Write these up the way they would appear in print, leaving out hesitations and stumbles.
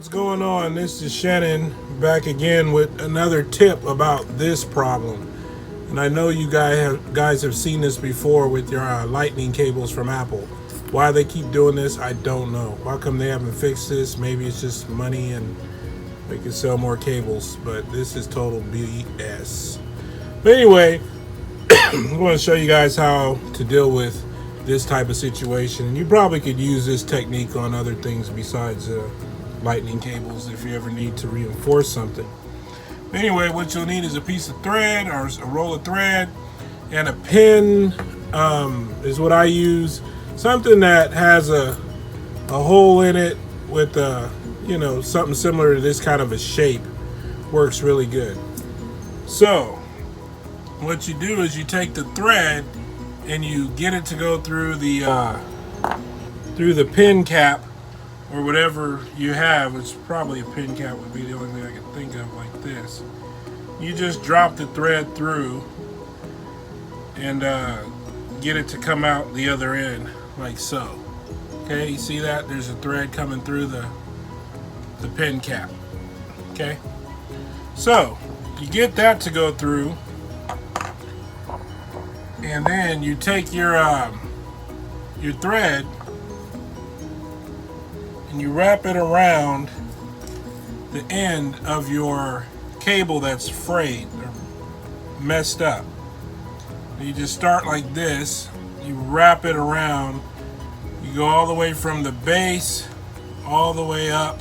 what's going on? This is Shannon back again with another tip about this problem. And I know you guys have seen this before with your lightning cables from Apple. Why they keep doing this, I don't know. Why come they haven't fixed this? Maybe it's just money and they can sell more cables, but this is total BS. But anyway, I'm going to show you guys how to deal with this type of situation. And you probably could use this technique on other things besides lightning cables if you ever need to reinforce something. Anyway, what you'll need is a piece of thread or a roll of thread, and a pin is what I use. Something that has a hole in it with something similar to this kind of a shape works really good. So what you do is you take the thread and you get it to go through the pin cap or whatever you have. It's probably a pin cap would be the only thing I can think of, like this. You just drop the thread through and get it to come out the other end like so. Okay, you see that? There's a thread coming through the pin cap. Okay, so you get that to go through, and then you take your thread and you wrap it around the end of your cable that's frayed or messed up. You just start like this, you wrap it around, you go all the way from the base all the way up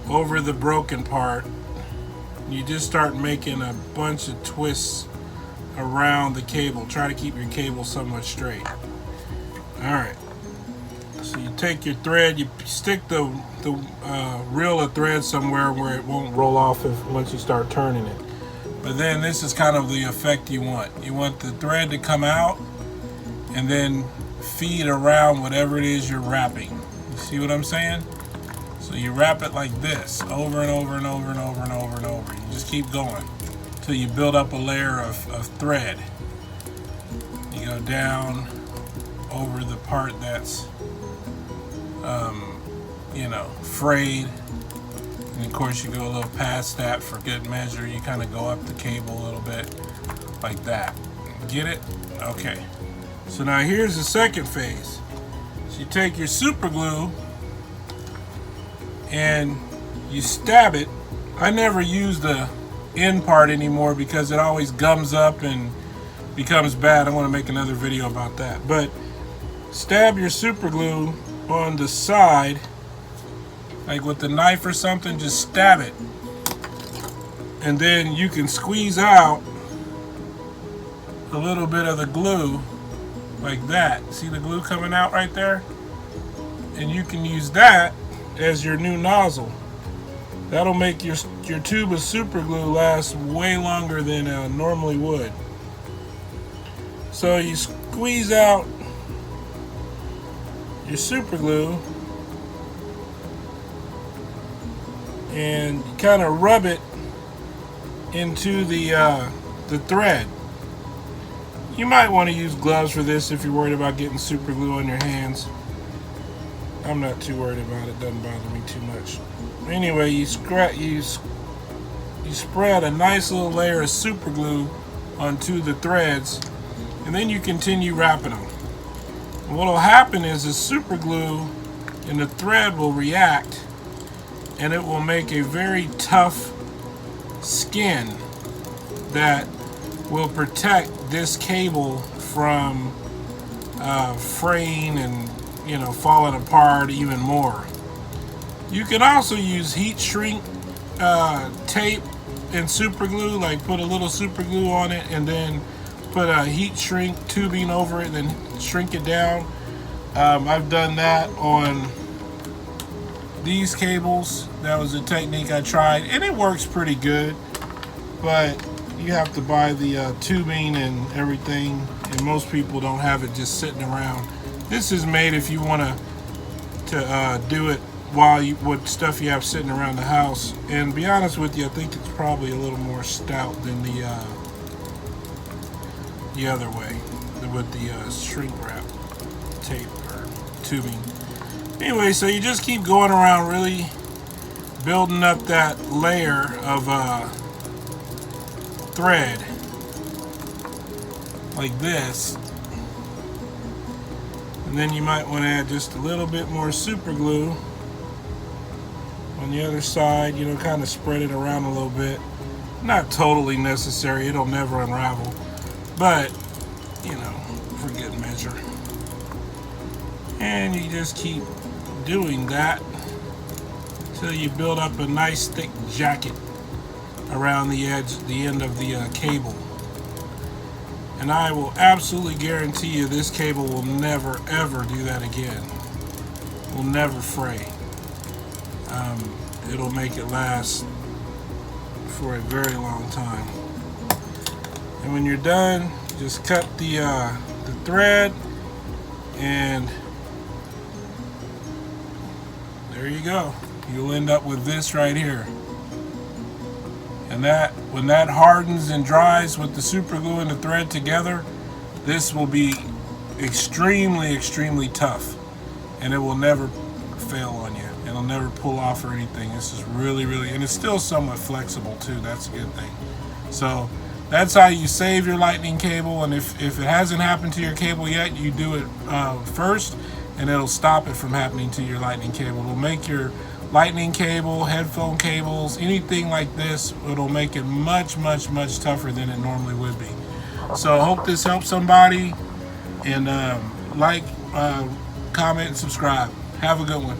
over the broken part. You just start making a bunch of twists around the cable. Try to keep your cable somewhat straight. Alright, so you take your thread, you stick the reel of thread somewhere where it won't roll off once you start turning it. But then this is kind of the effect you want. You want the thread to come out and then feed around whatever it is you're wrapping. You see what I'm saying? So you wrap it like this over and over and over and over and over and over. You just keep going until you build up a layer of thread. You go down over the part that's frayed, and of course you go a little past that for good measure. You kind of go up the cable a little bit like that. Get it? Okay, so now here's the second phase. So you take your super glue and you stab it. I never use the end part anymore because it always gums up and becomes bad. I want to make another video about that. But stab your super glue on the side, like with a knife or something. Just stab it, and then you can squeeze out a little bit of the glue like that. See the glue coming out right there? And you can use that as your new nozzle. That'll make your tube of super glue last way longer than normally would. So you squeeze out your super glue and kind of rub it into the thread. You might want to use gloves for this if you're worried about getting super glue on your hands. I'm not too worried about it. Doesn't bother me too much. Anyway, you spread a nice little layer of super glue onto the threads, and then you continue wrapping them. And what will happen is the super glue and the thread will react, and it will make a very tough skin that will protect this cable from fraying and falling apart even more. You can also use heat shrink tape and super glue, like put a little super glue on it and then put a heat shrink tubing over it and then shrink it down. I've done that on these cables. That was a technique I tried and it works pretty good, but you have to buy the tubing and everything, and most people don't have it just sitting around. This is made if you want to do it while with stuff you have sitting around the house. And to be honest with you, I think it's probably a little more stout than the other way with the shrink wrap tape or tubing. Anyway, so you just keep going around really building up that layer of thread like this. And then you might want to add just a little bit more super glue on the other side, you know, kind of spread it around a little bit. Not totally necessary, it'll never unravel, but you know, for good measure. And you just keep doing that until you build up a nice thick jacket around the edge, the end of the cable. And I will absolutely guarantee you this cable will never ever do that again. Will never fray. It'll make it last for a very long time. And when you're done, just cut the thread, and there you go. You'll end up with this right here. And that, when that hardens and dries with the super glue and the thread together, this will be extremely, extremely tough, and it will never fail on you. It'll never pull off or anything. This is really, really, and it's still somewhat flexible too. That's a good thing. So that's how you save your lightning cable. And if it hasn't happened to your cable yet, you do it first, and it'll stop it from happening to your lightning cable. It'll make your lightning cable, headphone cables, anything like this, it'll make it much, much, much tougher than it normally would be. So I hope this helps somebody, and like, comment, and subscribe. Have a good one.